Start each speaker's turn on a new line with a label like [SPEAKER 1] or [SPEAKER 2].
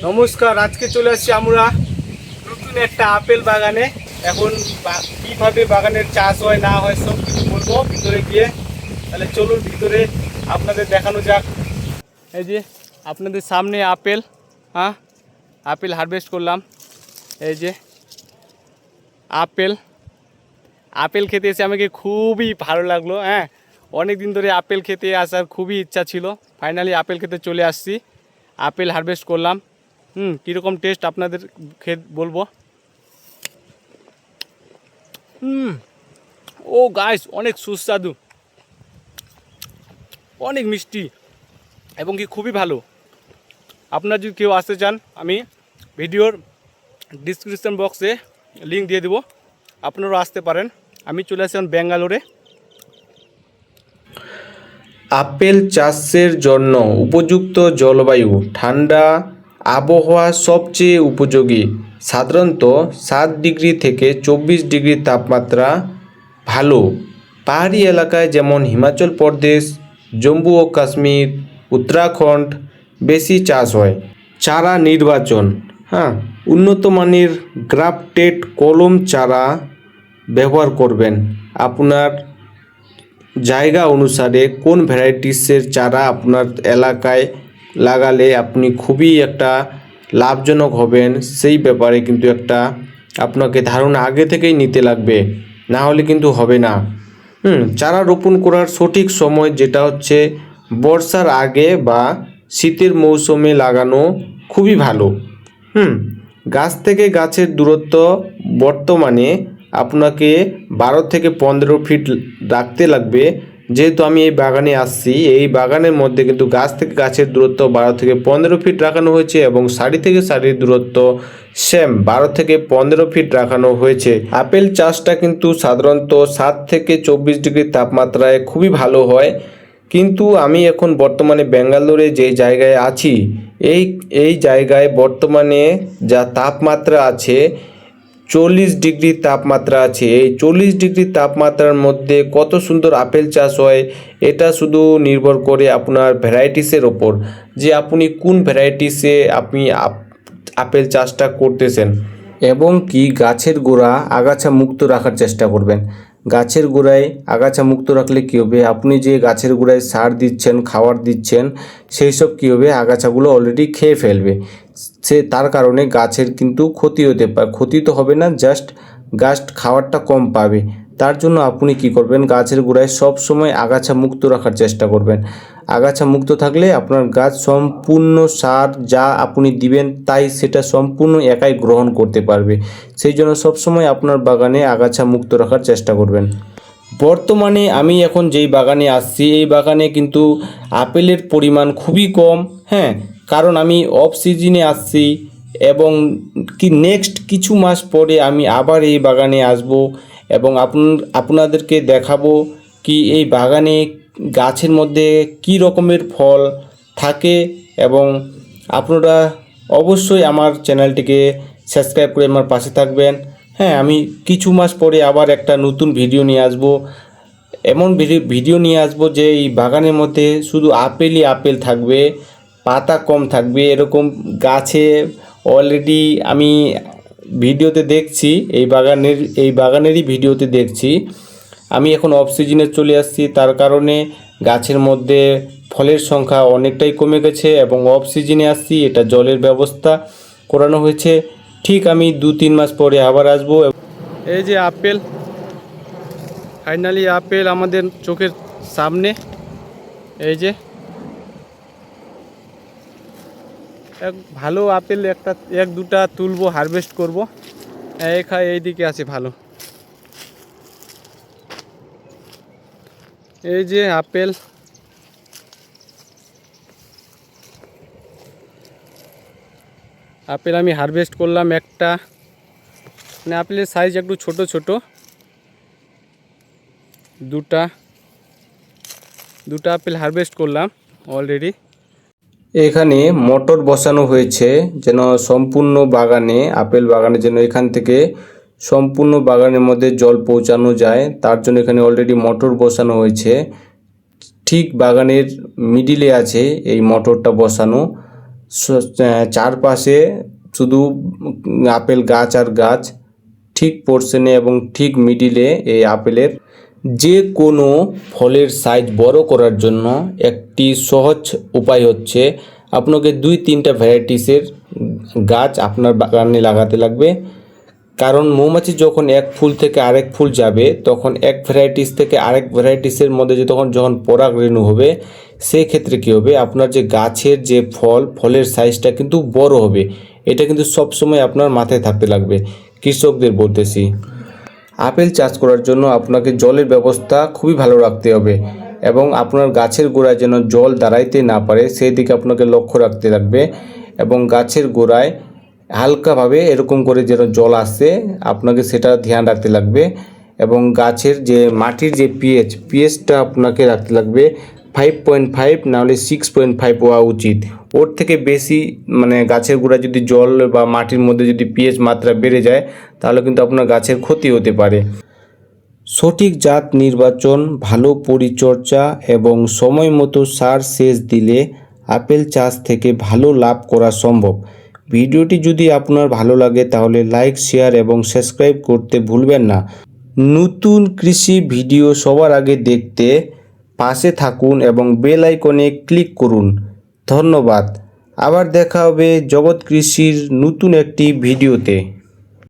[SPEAKER 1] নমস্কার, আজকে চলে আসছি আমরা নতুন একটা আপেল বাগানে। এখন কিভাবে বাগানের চাষ হয় না হয় সব কিছু বলবো ভিতরে গিয়ে। তাহলে চলুন ভিতরে আপনাদের দেখানো যাক। এই যে আপনাদের সামনে আপেল, আপেল হারভেস্ট করলাম। এই যে আপেল খেতে এসে আমাকে খুবই ভালো লাগলো। অনেক দিন ধরে আপেল খেতে আসার খুবই ইচ্ছা ছিল। ফাইনালি আপেল খেতে চলে আসছি। আপেল হারভেস্ট করলাম। কীরকম টেস্ট আপনাদের বলবো। ও গাইস, অনেক সুস্বাদু, অনেক মিষ্টি এবং কি খুবই ভালো। আপনারা যদি কেউ আসতে চান, আমি ভিডিওর ডিসক্রিপশন বক্সে লিঙ্ক দিয়ে দেবো, আপনারাও আসতে পারেন। আমি চলে আসলাম ব্যাঙ্গালোরে।
[SPEAKER 2] আপেল চাষের জন্য উপযুক্ত জলবায়ু ঠান্ডা আবহাওয়া সবচেয়ে উপযোগী। সাধারণত 7 ডিগ্রি থেকে 24 ডিগ্রি তাপমাত্রা ভালো। পাহাড়ি এলাকায় যেমন হিমাচল প্রদেশ, জম্মু ও কাশ্মীর, উত্তরাখণ্ড বেশি চাষ হয়। চারা নির্বাচন, উন্নত মানের গ্রাফটেড কলম চারা ব্যবহার করবেন। আপনার জায়গা অনুসারে কোন ভ্যারাইটিসের চারা আপনার এলাকায় লাগালে আপনি খুবই একটা লাভজনক হবেন, সেই ব্যাপারে কিন্তু একটা আপনাকে ধারণা আগে থেকেই নিতে লাগবে, না হলে কিন্তু হবে না। চারা রোপণ করার সঠিক সময় যেটা হচ্ছে বর্ষার আগে বা শীতের মৌসুমে লাগানো খুবই ভালো। গাছ থেকে গাছের দূরত্ব বর্তমানে আপনাকে 12 থেকে 15 ফিট রাখতে লাগবে। যেহেতু আমি এই বাগানে আসছি, এই বাগানের মধ্যে কিন্তু গাছ থেকে গাছের দূরত্ব 12 থেকে 15 ফিট রাখানো হয়েছে এবং সারি থেকে সারির দূরত্ব সেম 12 থেকে 15 ফিট রাখানো হয়েছে। আপেল চাষটা কিন্তু সাধারণত 7 থেকে 24 ডিগ্রি তাপমাত্রায় খুবই ভালো হয়, কিন্তু আমি এখন বর্তমানে ব্যাঙ্গালোরে যে জায়গায় আছি, এই জায়গায় বর্তমানে যা তাপমাত্রা আছে 40 ডিগ্রি তাপমাত্রা আছে। এই 40 ডিগ্রি তাপমাত্রার মধ্যে কত সুন্দর আপেল চাষ হয় এটা শুধু নির্ভর করে আপনার ভ্যারাইটিসের ওপর, যে আপনি কোন ভ্যারাইটিসে আপনি আপেল চাষটা করতেছেন, এবং কি গাছের গোড়া আগাছা মুক্ত রাখার চেষ্টা করবেন। গাছের গোড়ায় আগাছা মুক্ত রাখলে কী হবে, আপনি যে গাছের গোড়ায় সার দিচ্ছেন, খাবার দিচ্ছেন, সেই সব কী হবে, আগাছাগুলো অলরেডি খেয়ে ফেলবে। তার কারণে গাছের কিন্তু ক্ষতি হতে পারে। ক্ষতি তো হবে না, গাছ খাবারটা কম পাবে। তার জন্য আপনি কি করবেন, গাছের গোড়ায় সব সময় আগাছা মুক্ত রাখার চেষ্টা করবেন। আগাছা মুক্ত থাকলে আপনার গাছ সম্পূর্ণ সার যা আপনি দিবেন তাই সেটা সম্পূর্ণ একাই গ্রহণ করতে পারবে। সেই জন্য সবসময় আপনার বাগানে আগাছা মুক্ত রাখার চেষ্টা করবেন। বর্তমানে আমি এখন যেই বাগানে আসছি, এই বাগানে কিন্তু আপেলের পরিমাণ খুবই কম। কারণ আমি অফ সিজনে আসছি এবং নেক্সট কিছু মাস পরে আমি আবার এই বাগানে আসব এবং আপনাদেরকে দেখাবো কি এই বাগানে গাছের মধ্যে কি রকমের ফল থাকে। এবং আপনারা অবশ্যই আমার চ্যানেলটিকে সাবস্ক্রাইব করে আমার পাশে থাকবেন। আমি কিছু মাস পরে আবার একটা নতুন ভিডিও নিয়ে আসব, এমন ভিডিও নিয়ে আসব যে এই বাগানের মধ্যে শুধু আপেলই আপেল থাকবে, পাতা কম থাকবে। এরকম গাছে অলরেডি আমি ভিডিওতে দেখছি, এই বাগানেরই ভিডিওতে দেখছি। আমি এখন অফ সিজনে চলে আসছি, তার কারণে গাছের মধ্যে ফলের সংখ্যা অনেকটাই কমে গেছে এবং অফ সিজনে আসছি, এটা জলের ব্যবস্থা করানো হয়েছে। ঠিক আমি 2-3 মাস পরে আবার আসবো।
[SPEAKER 1] এই যে আপেল, ফাইনালি আপেল আমাদের চোখের সামনে। এই যে ভালো আপেল এক দুটা তুলবো, হারভেস্ট করব। এইদিকে আছে ভালো। এই যে আপেল, আমি হারভেস্ট করলাম একটা, মানে আপেলের সাইজ একটু ছোট ছোট। দুটা আপেল হারভেস্ট করলাম অলরেডি।
[SPEAKER 2] এখানে মোটর বসানো হয়েছে যেন সম্পূর্ণ বাগানে, আপেল বাগানে যেন এখান থেকে সম্পূর্ণ বাগানের মধ্যে জল পৌঁছানো যায়, তার জন্য এখানে অলরেডি মোটর বসানো হয়েছে। ঠিক বাগানের মিডিলে আছে এই মোটরটা বসানো। চারপাশে শুধু আপেল গাছ আর গাছ, ঠিক পোর্শনে এবং ঠিক মিডিলে এই আপেলের। যে কোনো ফলের সাইজ বড় করার জন্য একটি সহজ উপায় হচ্ছে আপনাকে 2-3টা ভ্যারাইটিসের গাছ আপনার বাগানে লাগাতে লাগবে। কারণ মৌমাছি যখন এক ফুল থেকে আরেক ফুল যাবে তখন এক ভ্যারাইটিস থেকে আরেক ভ্যারাইটিসের মধ্যে যে যখন পরাগ রেণু হবে, সেই ক্ষেত্রে কী হবে, আপনার যে গাছের যে ফলের সাইজটা কিন্তু বড় হবে। এটা কিন্তু সবসময় আপনার মাথায় থাকতে লাগবে। কৃষকদের বলতেছি, আপেল চাষ করার জন্য আপনাকে জলের ব্যবস্থা খুবই ভালো রাখতে হবে এবং আপনার গাছের গোড়ায় যেন জল দাঁড়াইতে না পারে সেই দিকে আপনাকে লক্ষ্য রাখতে লাগবে। এবং গাছের গোড়ায় হালকাভাবে এরকম করে যেন জল আসে আপনাকে সেটা ধ্যান রাখতে লাগবে। এবং গাছের যে মাটির যে পিএইচটা আপনাকে রাখতে লাগবে 5.5 নাহলে 6.5 হওয়া উচিত। ওর থেকে বেশি মানে গাছের গোড়ায় যদি জল বা মাটির মধ্যে যদি পিএইচ মাত্রা বেড়ে যায় তাহলে কিন্তু আপনার গাছের ক্ষতি হতে পারে। সঠিক জাত নির্বাচন, ভালো পরিচর্যা এবং সময় মতো সার সেচ দিলে আপেল চাষ থেকে ভালো লাভ করা সম্ভব। ভিডিওটি যদি আপনার ভালো লাগে তাহলে লাইক, শেয়ার এবং সাবস্ক্রাইব করতে ভুলবেন না। নতুন কৃষি ভিডিও সবার আগে দেখতে পাশে থাকুন এবং বেল আইকনে ক্লিক করুন। ধন্যবাদ। আবার দেখা হবে জগৎ কৃষির নতুন একটি ভিডিওতে।